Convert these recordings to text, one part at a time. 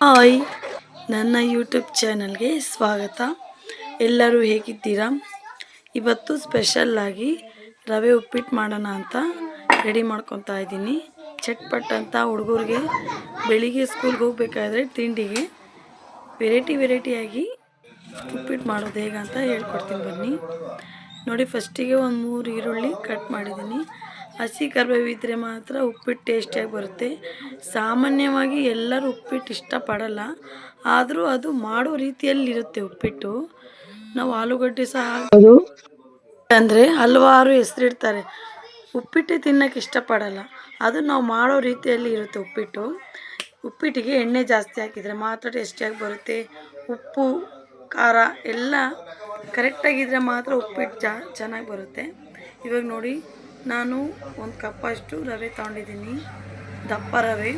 Hi, ನನ್ನ YouTube ಚಾನಲ್ಗೆ ಸ್ವಾಗತ. ಎಲ್ಲರೂ ಹೇಗಿದ್ದೀರಾ? ಇವತ್ತು ಸ್ಪೆಷಲ್ಲಾಗಿ ರವೆ ಉಪ್ಪಿಟ್ಟು ಮಾಡೋಣ ಅಂತ ರೆಡಿ ಮಾಡ್ಕೊತಾ ಇದ್ದೀನಿ. ಚಟ್ಪಟ್ ಅಂತ ಹುಡುಗರಿಗೆ ಬೆಳಿಗ್ಗೆ ಸ್ಕೂಲ್ಗೆ ಹೋಗ್ಬೇಕಾದ್ರೆ ತಿಂಡಿಗೆ ವೆರೈಟಿಯಾಗಿ ಉಪ್ಪಿಟ್ಟು ಮಾಡೋದು ಹೇಗಂತ ಹೇಳ್ಕೊಡ್ತೀನಿ ಬನ್ನಿ. ನೋಡಿ, ಫಸ್ಟಿಗೆ ಒಂದು 3 ಈರುಳ್ಳಿ ಕಟ್ ಮಾಡಿದ್ದೀನಿ. ಹಸಿ ಕರಿಬೇವು ಇದ್ದರೆ ಮಾತ್ರ ಉಪ್ಪಿಟ್ಟು ಟೇಸ್ಟಿಯಾಗಿ ಬರುತ್ತೆ. ಸಾಮಾನ್ಯವಾಗಿ ಎಲ್ಲರೂ ಉಪ್ಪಿಟ್ಟು ಇಷ್ಟಪಡಲ್ಲ, ಆದರೂ ಅದು ಮಾಡೋ ರೀತಿಯಲ್ಲಿರುತ್ತೆ ಉಪ್ಪಿಟ್ಟು. ನಾವು ಆಲೂಗಡ್ಡೆ ಸಹ ಹಾಕೋದು ಅಂದರೆ ಹಲವಾರು ಹೆಸರಿಡ್ತಾರೆ. ಉಪ್ಪಿಟ್ಟು ತಿನ್ನೋಕ್ಕೆ ಇಷ್ಟಪಡಲ್ಲ, ಅದು ನಾವು ಮಾಡೋ ರೀತಿಯಲ್ಲಿ ಇರುತ್ತೆ ಉಪ್ಪಿಟ್ಟು. ಉಪ್ಪಿಟ್ಟಿಗೆ ಎಣ್ಣೆ ಜಾಸ್ತಿ ಹಾಕಿದರೆ ಮಾತ್ರ ಟೇಸ್ಟಿಯಾಗಿ ಬರುತ್ತೆ. ಉಪ್ಪು ಖಾರ ಎಲ್ಲ ಕರೆಕ್ಟಾಗಿದ್ದರೆ ಮಾತ್ರ ಉಪ್ಪಿಟ್ಟು ಚೆನ್ನಾಗಿ ಬರುತ್ತೆ. ಇವಾಗ ನೋಡಿ, ನಾನು 1 ಕಪ್ಪಷ್ಟು ರವೆ ತೊಗೊಂಡಿದ್ದೀನಿ. ದಪ್ಪ ರವೆ.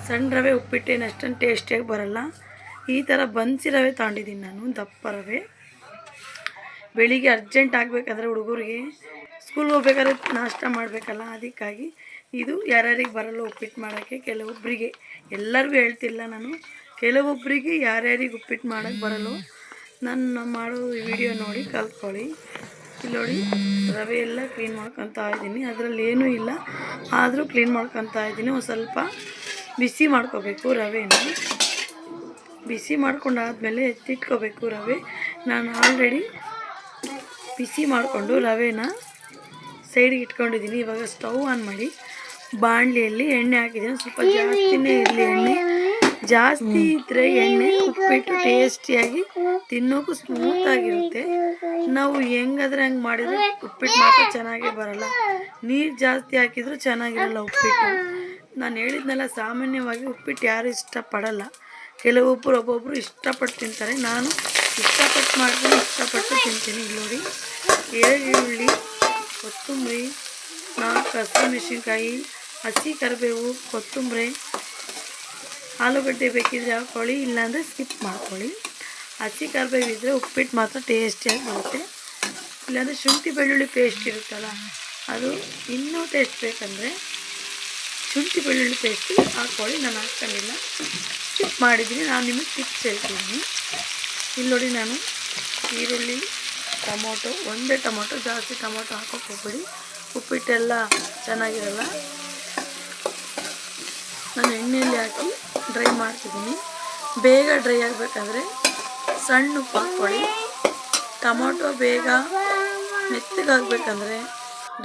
ಸಣ್ಣ ರವೆ ಉಪ್ಪಿಟ್ಟೇನು ಅಷ್ಟೊಂದು ಟೇಸ್ಟಿಯಾಗಿ ಬರಲ್ಲ. ಈ ಥರ ಬನ್ಸಿ ರವೆ ತೊಗೊಂಡಿದ್ದೀನಿ ನಾನು, ದಪ್ಪ ರವೆ. ಬೆಳಿಗ್ಗೆ ಅರ್ಜೆಂಟ್ ಆಗಬೇಕಾದ್ರೆ ಹುಡುಗರಿಗೆ ಸ್ಕೂಲ್ಗೆ ಹೋಗ್ಬೇಕಾದ್ರೆ ನಾಷ್ಟ ಮಾಡಬೇಕಲ್ಲ, ಅದಕ್ಕಾಗಿ ಇದು ಯಾರ್ಯಾರಿಗೆ ಬರಲ್ಲ ಉಪ್ಪಿಟ್ಟು ಮಾಡೋಕ್ಕೆ. ಕೆಲವೊಬ್ಬರಿಗೆ, ಎಲ್ಲರಿಗೂ ಹೇಳ್ತಿಲ್ಲ ನಾನು, ಕೆಲವೊಬ್ಬರಿಗೆ ಯಾರ್ಯಾರಿಗೆ ಉಪ್ಪಿಟ್ಟು ಮಾಡೋಕ್ಕೆ ಬರಲ್ಲ ನಾನು ಮಾಡೋ ವಿಡಿಯೋ ನೋಡಿ ಕಲ್ತ್ಕೊಳ್ಳಿ. ಇಲ್ಲಿ ನೋಡಿ, ರವೆ ಎಲ್ಲ ಕ್ಲೀನ್ ಮಾಡ್ಕೊತಾ ಇದ್ದೀನಿ. ಅದರಲ್ಲಿ ಏನೂ ಇಲ್ಲ, ಆದರೂ ಕ್ಲೀನ್ ಮಾಡ್ಕೊತಾ ಇದ್ದೀನಿ. ಒಂದು ಸ್ವಲ್ಪ ಬಿಸಿ ಮಾಡ್ಕೋಬೇಕು ರವೆನ. ಬಿಸಿ ಮಾಡ್ಕೊಂಡಾದ್ಮೇಲೆ ಎತ್ತಿಟ್ಕೋಬೇಕು ರವೆ. ನಾನು ಆಲ್ರೆಡಿ ಬಿಸಿ ಮಾಡಿಕೊಂಡು ರವೆನ ಸೈಡಿಗೆ ಇಟ್ಕೊಂಡಿದ್ದೀನಿ. ಇವಾಗ ಸ್ಟವ್ ಆನ್ ಮಾಡಿ ಬಾಣಲಿಯಲ್ಲಿ ಎಣ್ಣೆ ಹಾಕಿದ್ದೀನಿ. ಸ್ವಲ್ಪ ಜಾಸ್ತಿನೇ ಇರಲಿ ಎಣ್ಣೆ. ಜಾಸ್ತಿ ಇದ್ದರೆ ಎಣ್ಣೆ ಉಪ್ಪಿಟ್ಟು ಟೇಸ್ಟಿಯಾಗಿ ತಿನ್ನೋಕ್ಕೂ ಸ್ಮೂತಾಗಿರುತ್ತೆ. ನಾವು ಹೆಂಗಾದ್ರೆ ಹಂಗೆ ಮಾಡಿದರೆ ಉಪ್ಪಿಟ್ಟು ಮಾತ್ರ ಚೆನ್ನಾಗೇ ಬರಲ್ಲ. ನೀರು ಜಾಸ್ತಿ ಹಾಕಿದರೂ ಚೆನ್ನಾಗಿರಲ್ಲ ಉಪ್ಪಿಟ್ಟು. ನಾನು ಹೇಳಿದ್ನಲ್ಲ, ಸಾಮಾನ್ಯವಾಗಿ ಉಪ್ಪಿಟ್ಟು ಯಾರು ಇಷ್ಟಪಡಲ್ಲ. ಕೆಲವೊಬ್ಬರು ಒಬ್ಬೊಬ್ಬರು ಇಷ್ಟಪಟ್ಟು ತಿಂತಾರೆ. ನಾನು ಇಷ್ಟಪಟ್ಟು ಮಾಡ್ತೀನಿ, ಇಷ್ಟಪಟ್ಟು ತಿಂತೀನಿ. ಇಲ್ಲಿ ನೋಡಿ, 7 ಈರುಳ್ಳಿ, ಕೊತ್ತಂಬರಿ, 4 ಹಸಿಮೆಣಸಿನ್ಕಾಯಿ, ಹಸಿ ಕರಿಬೇವು, ಕೊತ್ತಂಬರಿ, ಆಲೂಗಡ್ಡೆ ಬೇಕಿದ್ರೆ ಹಾಕ್ಕೊಳ್ಳಿ, ಇಲ್ಲಾಂದರೆ ಸ್ಕಿಪ್ ಮಾಡ್ಕೊಳ್ಳಿ. ಹಸಿ ಕರಿಬೇವು ಇದ್ದರೆ ಉಪ್ಪಿಟ್ಟು ಮಾತ್ರ ಟೇಸ್ಟಿಯಾಗಿ ಬರುತ್ತೆ. ಇಲ್ಲಾಂದರೆ ಶುಂಠಿ ಬೆಳ್ಳುಳ್ಳಿ ಪೇಸ್ಟ್ ಇರುತ್ತಲ್ಲ, ಅದು ಇನ್ನೂ ಟೇಸ್ಟ್ ಬೇಕಂದರೆ ಶುಂಠಿ ಬೆಳ್ಳುಳ್ಳಿ ಪೇಸ್ಟ್ ಹಾಕ್ಕೊಳ್ಳಿ. ನಾನು ಹಾಕ್ಕೊಂಡಿಲ್ಲ, ಸ್ಕಿಪ್ ಮಾಡಿದ್ದೀನಿ. ನಾನು ನಿಮಗೆ ಟಿಪ್ಸ್ ಹೇಳ್ತೀನಿ. ಇಲ್ಲಿ ನೋಡಿ, ನಾನು ಈರುಳ್ಳಿ, ಟೊಮೊಟೊ, ಒಂದೇ ಟೊಮೊಟೊ, ಜಾಸ್ತಿ ಟೊಮೊಟೊ ಹಾಕೋಕ್ಕೆ ಹೋಗ್ಬೇಡಿ, ಉಪ್ಪಿಟ್ಟೆಲ್ಲ ಚೆನ್ನಾಗಿರಲ್ಲ. ನಾನು ಎಣ್ಣೆಯಲ್ಲಿ ಹಾಕಿ ಡ್ರೈ ಮಾಡ್ತಿದ್ದೀನಿ. ಬೇಗ ಡ್ರೈ ಆಗಬೇಕಂದ್ರೆ ಸಣ್ಣ ಉಪ್ಪು ಹಾಕ್ಕೊಳ್ಳಿ. ಟೊಮೊಟೊ ಬೇಗ ಮೆತ್ತಗಾಗಬೇಕಂದ್ರೆ,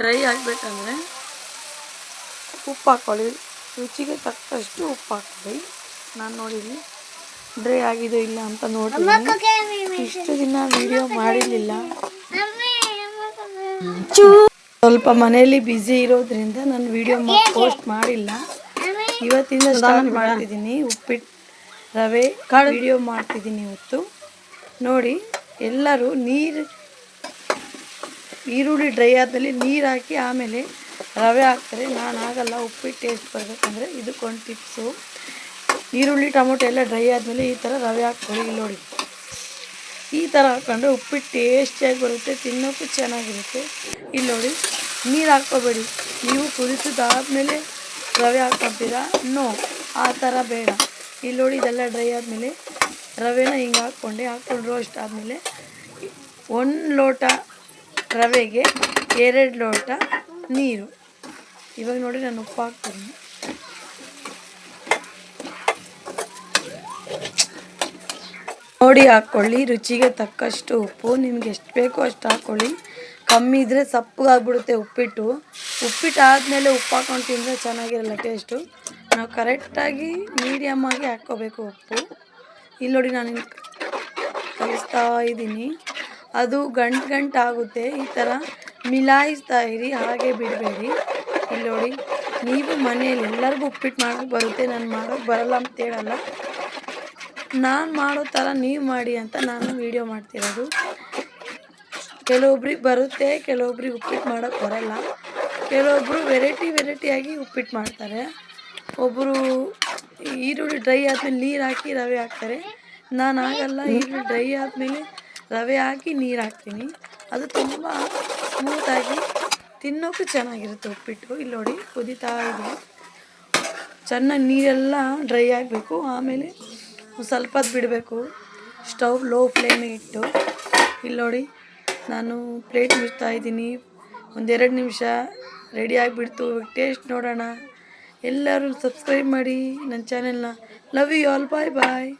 ಡ್ರೈ ಆಗಬೇಕಂದ್ರೆ ಉಪ್ಪು ಹಾಕ್ಕೊಳ್ಳಿ. ರುಚಿಗೆ ತಕ್ಕಷ್ಟು ಉಪ್ಪು ಹಾಕ್ಕೊಳ್ಳಿ. ನಾನು ನೋಡಿದ್ದೀನಿ ಡ್ರೈ ಆಗಿದೋ ಇಲ್ಲ ಅಂತ ನೋಡ್ತೀನಿ. ಇಷ್ಟು ದಿನ ವಿಡಿಯೋ ಮಾಡಿರಲಿಲ್ಲ, ಸ್ವಲ್ಪ ಮನೆಯಲ್ಲಿ ಬ್ಯುಸಿ ಇರೋದ್ರಿಂದ ನಾನು ವಿಡಿಯೋ ಪೋಸ್ಟ್ ಮಾಡಿಲ್ಲ. ಇವತ್ತಿಂದ ಸ್ಟಾರ್ಟ್ ಮಾಡ್ತಿದ್ದೀನಿ. ಉಪ್ಪಿಟ್ಟು ರವೆ ವಿಡಿಯೋ ಮಾಡ್ತಿದ್ದೀನಿ ಇವತ್ತು. ನೋಡಿ, ಎಲ್ಲರೂ ಈರುಳ್ಳಿ ಡ್ರೈ ಆದಮೇಲೆ ನೀರು ಹಾಕಿ ಆಮೇಲೆ ರವೆ ಹಾಕ್ತಾರೆ. ನಾನು ಆಗಲ್ಲ. ಉಪ್ಪಿಟ್ಟು ಟೇಸ್ಟ್ ಬರಬೇಕಂದ್ರೆ ಇದಕ್ಕೊಂದು ಟಿಪ್ಸು. ಈರುಳ್ಳಿ ಟೊಮೊಟೊ ಎಲ್ಲ ಡ್ರೈ ಆದಮೇಲೆ ಈ ಥರ ರವೆ ಹಾಕ್ಕೊಳ್ಳಿ. ಇಲ್ಲಿ ನೋಡಿ, ಈ ಥರ ಹಾಕ್ಕೊಂಡ್ರೆ ಉಪ್ಪಿಟ್ಟು ಟೇಸ್ಟಿಯಾಗಿ ಬರುತ್ತೆ, ತಿನ್ನೋಕ್ಕೂ ಚೆನ್ನಾಗಿರುತ್ತೆ. ಇಲ್ಲಿ ನೋಡಿ, ನೀರು ಹಾಕ್ಕೋಬೇಡಿ. ನೀವು ಕುದಿಸಿದಾದ್ಮೇಲೆ ರವೆ ಹಾಕ್ಕೊತೀರಾ? ನೋ, ಆ ಥರ ಬೇಡ. ಇಲ್ಲಿ ನೋಡಿ, ಇದೆಲ್ಲ ಡ್ರೈ ಆದಮೇಲೆ ರವೆನ ಹಿಂಗೆ ಹಾಕ್ಕೊಂಡು ರೋಸ್ಟ್ ಆದಮೇಲೆ 1 ಲೋಟ ರವೆಗೆ 2 ಲೋಟ ನೀರು. ಇವಾಗ ನೋಡಿ, ನಾನು ಉಪ್ಪು ಹಾಕ್ತೀನಿ. ನೋಡಿ ಹಾಕ್ಕೊಳ್ಳಿ, ರುಚಿಗೆ ತಕ್ಕಷ್ಟು ಉಪ್ಪು. ನಿಮ್ಗೆ ಎಷ್ಟು ಬೇಕೋ ಅಷ್ಟು ಹಾಕ್ಕೊಳ್ಳಿ. ಕಮ್ಮಿ ಇದ್ದರೆ ಸಪ್ಪಗಾಗ್ಬಿಡುತ್ತೆ ಉಪ್ಪಿಟ್ಟು. ಉಪ್ಪಿಟ್ಟು ಆದಮೇಲೆ ಉಪ್ಪು ಹಾಕ್ಕೊಂಡು ತಿಂದರೆ ಚೆನ್ನಾಗಿರಲ್ಲ ಟೇಸ್ಟು. ನಾವು ಕರೆಕ್ಟಾಗಿ ಮೀಡಿಯಮ್ಮಾಗಿ ಹಾಕ್ಕೋಬೇಕು ಉಪ್ಪು. ಇಲ್ಲಿ ನೋಡಿ, ನಾನು ಕಲಿಸ್ತಾ ಇದ್ದೀನಿ. ಅದು ಗಂಟು ಆಗುತ್ತೆ. ಈ ಥರ ಮಿಲಾಯಿಸ್ತಾ ಇರಿ, ಹಾಗೆ ಬಿಡಬೇಡಿ. ಇಲ್ಲಿ ನೋಡಿ, ನೀವು ಮನೆಯಲ್ಲಿ ಎಲ್ಲರಿಗೂ ಉಪ್ಪಿಟ್ಟು ಮಾಡೋಕ್ಕೆ ಬರುತ್ತೆ, ನಾನು ಮಾಡೋಕ್ಕೆ ಬರಲ್ಲ ಅಂತ ಹೇಳಲ್ಲ. ನಾನು ಮಾಡೋ ಥರ ನೀವು ಮಾಡಿ ಅಂತ ನಾನು ವಿಡಿಯೋ ಮಾಡ್ತಿರೋದು. ಕೆಲವೊಬ್ರಿಗೆ ಬರುತ್ತೆ, ಕೆಲವೊಬ್ರಿಗೆ ಉಪ್ಪಿಟ್ಟು ಮಾಡೋಕ್ಕೆ ಬರಲ್ಲ. ಕೆಲವೊಬ್ಬರು ವೆರೈಟಿಯಾಗಿ ಉಪ್ಪಿಟ್ಟು ಮಾಡ್ತಾರೆ. ಒಬ್ಬರು ಈರುಳ್ಳಿ ಡ್ರೈ ಆದಮೇಲೆ ನೀರು ಹಾಕಿ ರವೆ ಹಾಕ್ತಾರೆ. ನಾನು ಆಗಲ್ಲ. ಈರುಳ್ಳಿ ಡ್ರೈ ಆದಮೇಲೆ ರವೆ ಹಾಕಿ ನೀರು ಹಾಕ್ತೀನಿ. ಅದು ತುಂಬ ಸ್ಮೂತಾಗಿ ತಿನ್ನೋಕ್ಕೂ ಚೆನ್ನಾಗಿರುತ್ತೆ ಉಪ್ಪಿಟ್ಟು. ಇಲ್ಲಿ ನೋಡಿ, ಕುದೀತಾ ಇದೆ. ಚೆನ್ನಾಗಿ ನೀರೆಲ್ಲ ಡ್ರೈ ಆಗಬೇಕು. ಆಮೇಲೆ ಒಂದು ಸ್ವಲ್ಪ ಹೊತ್ತು ಬಿಡಬೇಕು. ಸ್ಟವ್ ಲೋ ಫ್ಲೇಮಿಗೆ ಇಟ್ಟು ಇಲ್ಲಿ ನೋಡಿ ನಾನು ಪ್ಲೇಟ್ ಮುಚ್ತಾ ಇದ್ದೀನಿ. 1-2 ನಿಮಿಷ ರೆಡಿ ಆಗಿಬಿಡ್ತು. ಟೇಸ್ಟ್ ನೋಡೋಣ. ಎಲ್ಲರೂ ಸಬ್ಸ್ಕ್ರೈಬ್ ಮಾಡಿ ನನ್ನ ಚಾನೆಲ್ನ. Love you all. Bye bye.